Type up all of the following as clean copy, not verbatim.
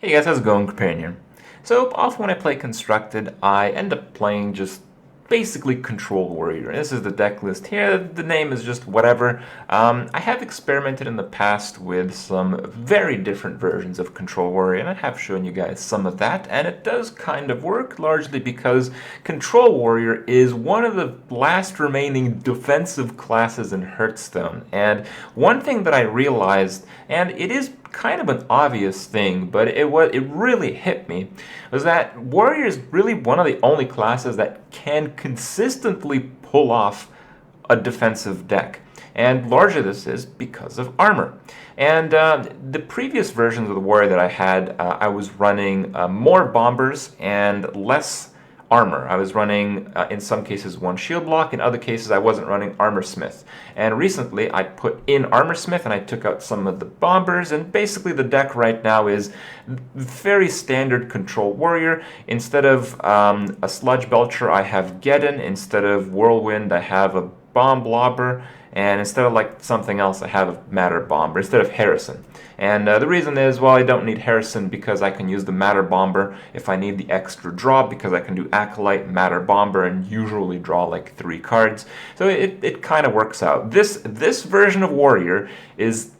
Hey guys, how's it going? Companion. So often when I play Constructed, I end up playing just basically Control Warrior. This is the deck list here. The name is just whatever. I have experimented in the past with some very different versions of Control Warrior, and I have shown you guys some of that, and it does kind of work, largely because Control Warrior is one of the last remaining defensive classes in Hearthstone. And one thing that I realized, and it is kind of an obvious thing, but it really hit me, was that Warrior is really one of the only classes that can consistently pull off a defensive deck. And largely this is because of armor. And the previous versions of the Warrior that I had, I was running more bombers and less armor. I was running, in some cases, one shield block. In other cases, I wasn't running Armor Smith. And recently, I put in Armor Smith and I took out some of the bombers. And basically, the deck right now is very standard Control Warrior. Instead of a Sludge Belcher, I have Geddon. Instead of Whirlwind, I have a Bomb Blobber. And instead of like something else, I have a Matter Bomber instead of Harrison. And the reason is, well, I don't need Harrison because I can use the Matter Bomber if I need the extra draw, because I can do Acolyte, Matter Bomber, and usually draw like 3 cards. So it kind of works out. This version of Warrior is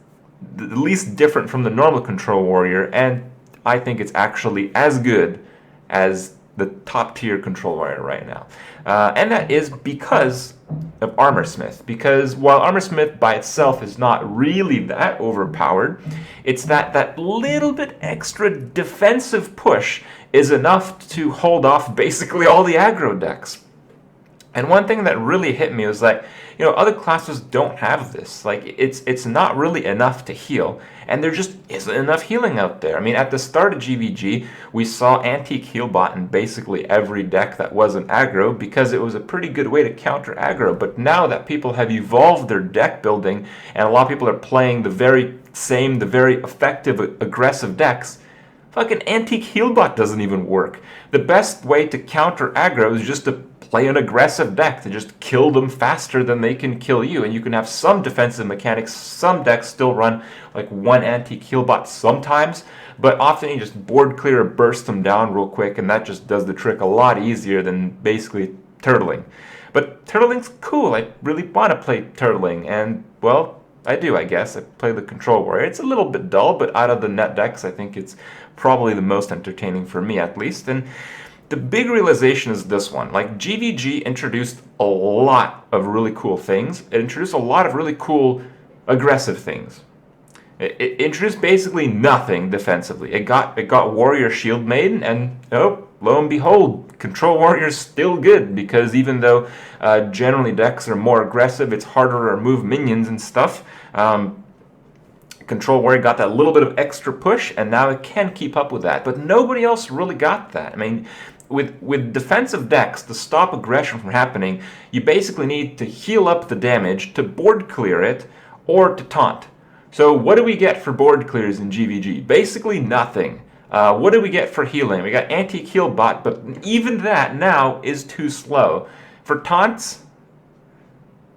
the least different from the normal Control Warrior, and I think it's actually as good as the top tier Control Warrior right now. And that is because of Armor Smith. Because while Armor Smith by itself is not really that overpowered, it's that little bit extra defensive push is enough to hold off basically all the aggro decks. And one thing that really hit me was that, other classes don't have this. Like, it's not really enough to heal, and there just isn't enough healing out there. I mean, at the start of GvG, we saw Antique Healbot in basically every deck that wasn't aggro because it was a pretty good way to counter aggro. But now that people have evolved their deck building, and a lot of people are playing the very effective, aggressive decks, fucking Antique Healbot doesn't even work. The best way to counter aggro is just to play an aggressive deck to just kill them faster than they can kill you. And you can have some defensive mechanics. Some decks still run like one Antique Healbot sometimes, but often you just board clear or burst them down real quick, and that just does the trick a lot easier than basically turtling. But turtling's cool. I really want to play turtling, and well, I do, I guess. I play the Control Warrior. It's a little bit dull, but out of the net decks, I think it's probably the most entertaining for me, at least. And the big realization is this one. Like, GvG introduced a lot of really cool things. It introduced a lot of really cool aggressive things. It introduced basically nothing defensively. It got Warrior Shield Maiden, and oh, lo and behold, Control Warrior is still good, because even though generally decks are more aggressive, it's harder to remove minions and stuff. Control Warrior got that little bit of extra push, and now it can keep up with that. But nobody else really got that. I mean, with defensive decks, to stop aggression from happening, you basically need to heal up the damage, to board clear it, or to taunt. So what do we get for board clears in GvG? Basically nothing. What do we get for healing? We got Antique Healbot, but even that now is too slow. For taunts,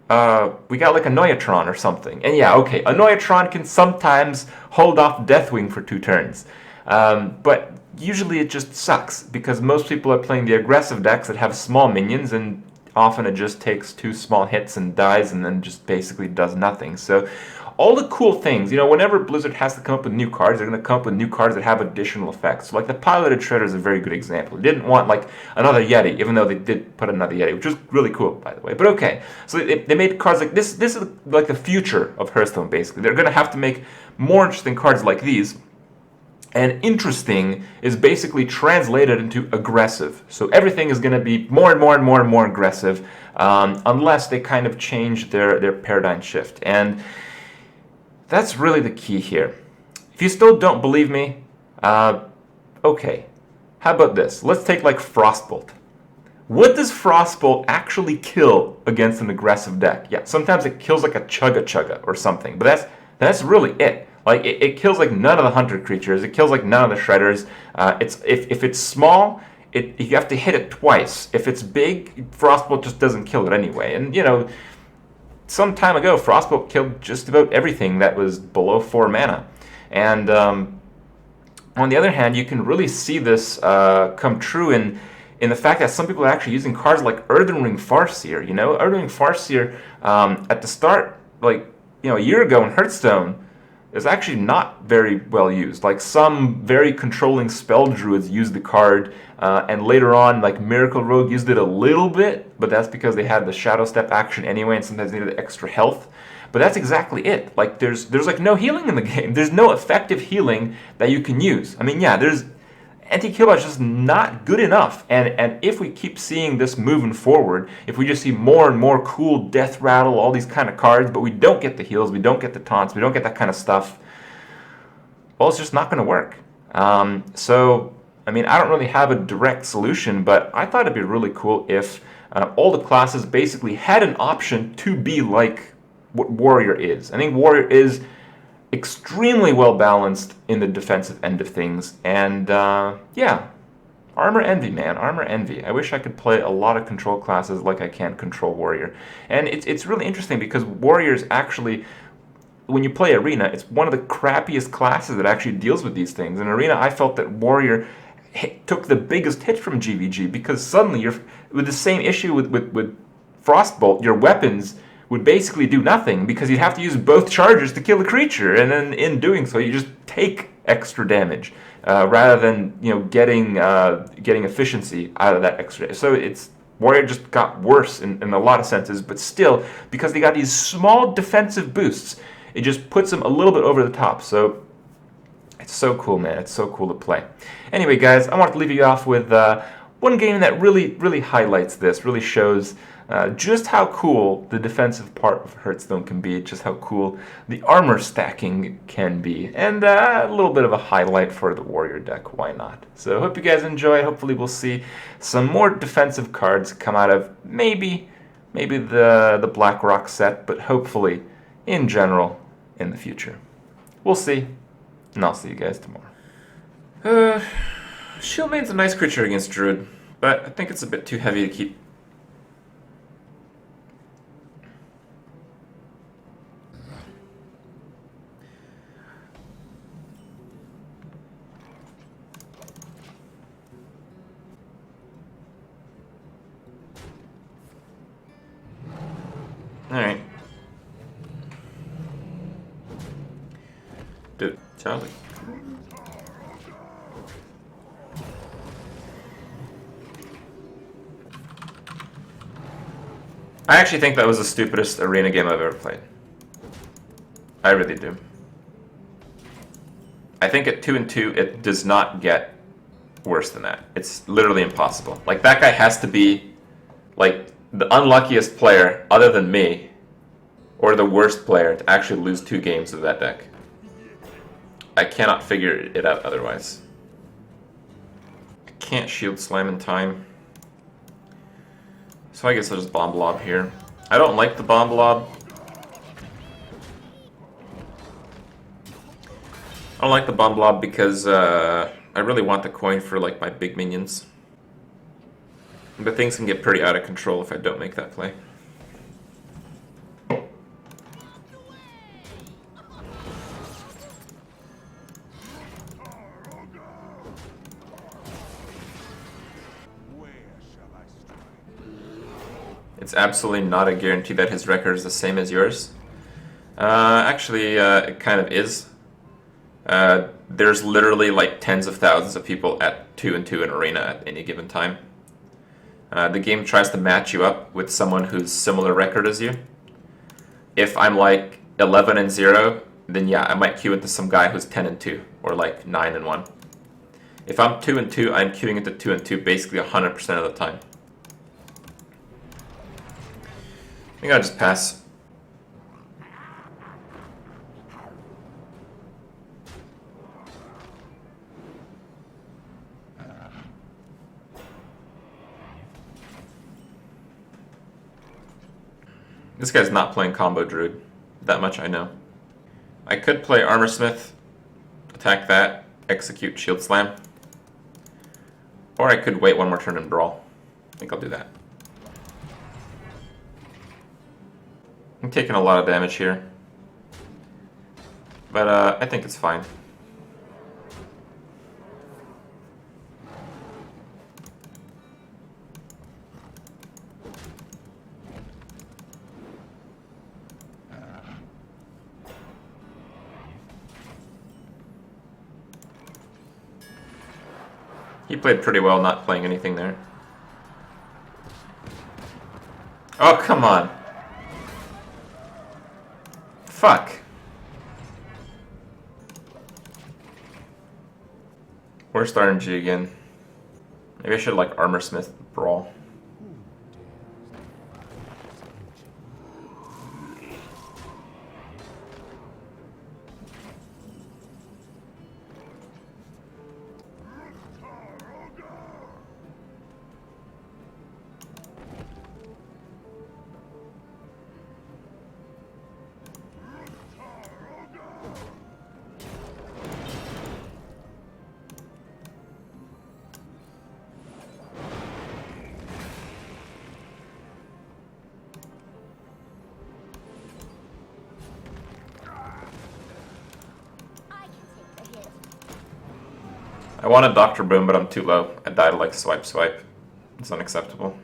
we got like a Noyatron or something. And yeah, okay, a Noyatron can sometimes hold off Deathwing for 2 turns. But usually it just sucks, because most people are playing the aggressive decks that have small minions, and often it just takes 2 small hits and dies, and then just basically does nothing. So all the cool things, whenever Blizzard has to come up with new cards, they're going to come up with new cards that have additional effects. So like the Piloted Shredder is a very good example. They didn't want like another Yeti, even though they did put another Yeti, which was really cool, by the way. But okay, so they made cards like this. This is like the future of Hearthstone, basically. They're going to have to make more interesting cards like these. And interesting is basically translated into aggressive. So everything is going to be more and more and more and more aggressive, unless they kind of change their paradigm shift. And that's really the key here. If you still don't believe me, okay. How about this? Let's take like Frostbolt. What does Frostbolt actually kill against an aggressive deck? Yeah, sometimes it kills like a Chugga Chugga or something, but that's really it. Like, it kills like none of the hunter creatures. It kills like none of the shredders. If it's small, you have to hit it twice. If it's big, Frostbolt just doesn't kill it anyway. And some time ago, Frostbolt killed just about everything that was below 4 mana. And On the other hand, you can really see this come true in the fact that some people are actually using cards like Earthen Ring Farseer. You know, Earthen Ring Farseer at the start, like a year ago in Hearthstone, is actually not very well used. Like some very controlling spell druids used the card, and later on, like Miracle Rogue used it a little bit, but that's because they had the Shadow Step action anyway, and sometimes they needed extra health. But that's exactly it. Like there's like no healing in the game. There's no effective healing that you can use. I mean, yeah, there's anti-kill is just not good enough. And if we keep seeing this moving forward, if we just see more and more cool death rattle, all these kind of cards, but we don't get the heals, we don't get the taunts, we don't get that kind of stuff, well, it's just not going to work. So, I mean, I don't really have a direct solution, but I thought it'd be really cool if all the classes basically had an option to be like what Warrior is. I think Warrior is extremely well balanced in the defensive end of things, and yeah, Armor Envy, man, Armor Envy. I wish I could play a lot of control classes like I can control Warrior. And it's really interesting because Warrior's actually, when you play Arena, it's one of the crappiest classes that actually deals with these things. In Arena, I felt that Warrior took the biggest hit from GvG because suddenly you're with the same issue with Frostbolt, your weapons would basically do nothing because you'd have to use both charges to kill a creature, and then in doing so you just take extra damage rather than getting efficiency out of that extra. So it's Warrior just got worse in a lot of senses, but still, because they got these small defensive boosts, it just puts them a little bit over the top. So it's so cool, man. It's so cool to play. Anyway, guys, I want to leave you off with one game that really highlights this, really shows just how cool the defensive part of Hearthstone can be, just how cool the armor stacking can be, and a little bit of a highlight for the Warrior deck, why not? So hope you guys enjoyed. Hopefully we'll see some more defensive cards come out of maybe the BlackRock set, but hopefully in general in the future. We'll see, and I'll see you guys tomorrow. Shieldmane's a nice creature against Druid, but I think it's a bit too heavy to keep. Alright. Dude, Charlie. I actually think that was the stupidest arena game I've ever played. I really do. I think at 2-2, it does not get worse than that. It's literally impossible. Like, that guy has to be, like, the unluckiest player, other than me, or the worst player to actually lose 2 games of that deck. I cannot figure it out otherwise. I can't shield slam in time. So I guess I'll just bomb blob here. I don't like the bomb blob. I don't like the bomb blob because I really want the coin for like my big minions. But things can get pretty out of control if I don't make that play. It's absolutely not a guarantee that his record is the same as yours. Actually, it kind of is. There's literally like tens of thousands of people at 2-2 in Arena at any given time. The game tries to match you up with someone who's similar record as you. If I'm like 11-0, then yeah, I might queue into some guy who's 10-2 or like 9-1. If I'm 2-2, I'm queuing into 2-2 basically 100% of the time. I think I'll just pass. This guy's not playing combo druid. That much I know. I could play Armorsmith, attack that, execute shield slam. Or I could wait one more turn and brawl. I think I'll do that. I'm taking a lot of damage here, but I think it's fine. He played pretty well not playing anything there. Oh, come on. Fuck. Worst RNG again. Maybe I should like Armorsmith Brawl. I wanted Dr. Boom, but I'm too low. I died like swipe. It's unacceptable.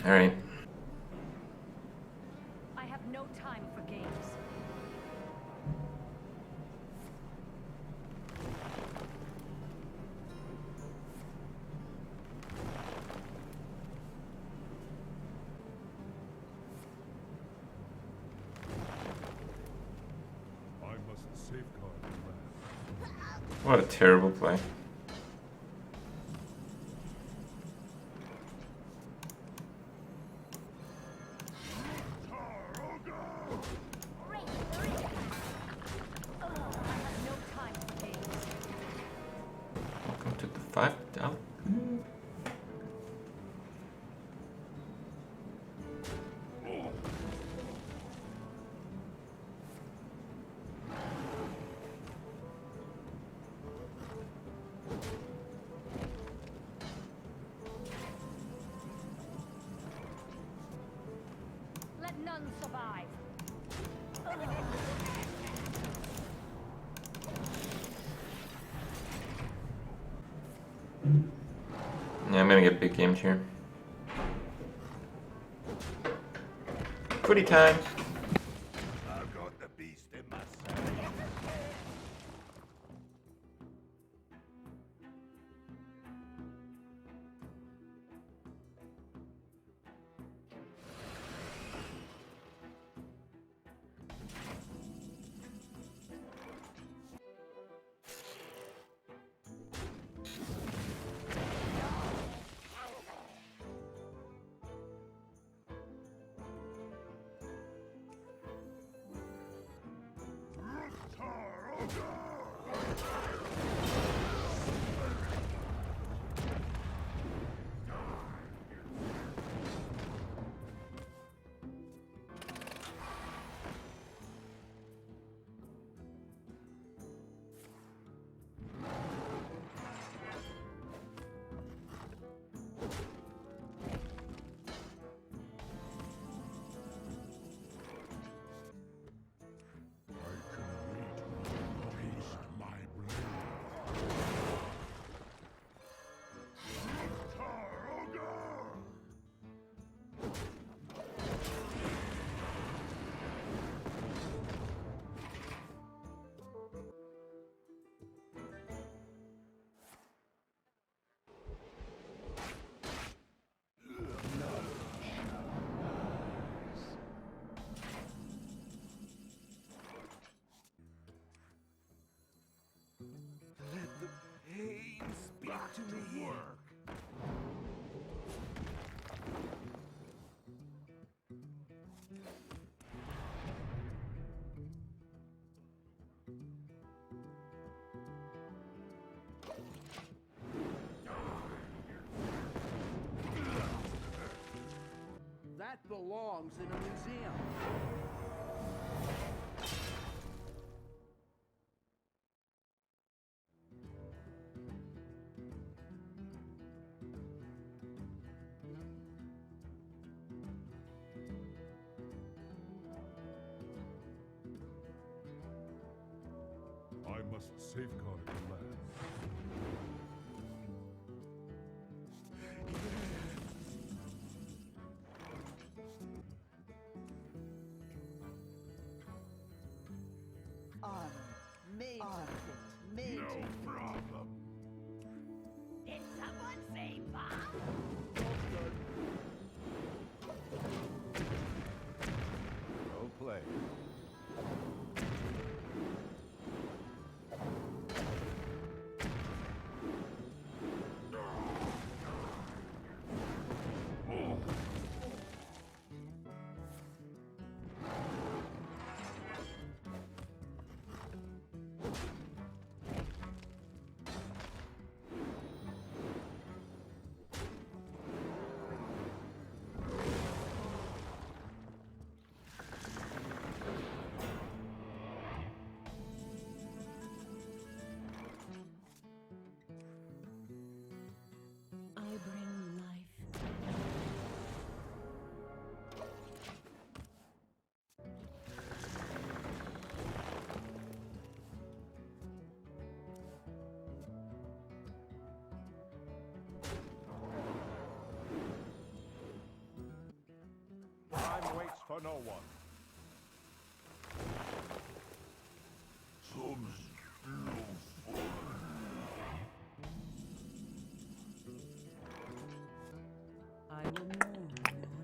Alright. I have no time for games. I must safeguard the land. What a terrible play. Welcome to the 5 down. Let none survive. Yeah, I'm gonna get big gamed here. Footy time. I've got the beast in my sight. Let the pain speak to me. That belongs in a museum. must safeguard the land. No problem. Did someone say bomb? Well played. I bring life. Time waits for no one. I will mourn your death.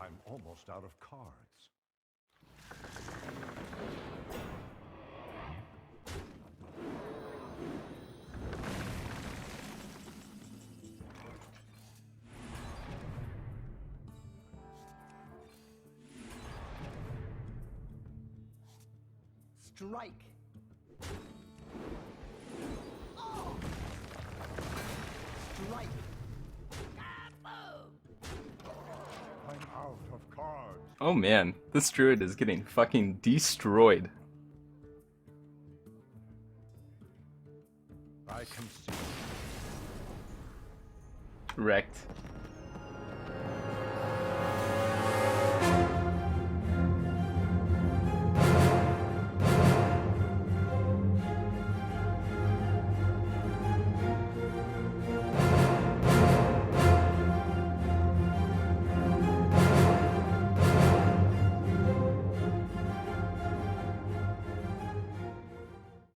I'm almost out of cards. Strike. Strike. I'm out of cards. Oh man, this druid is getting fucking destroyed. I can see. Wrecked.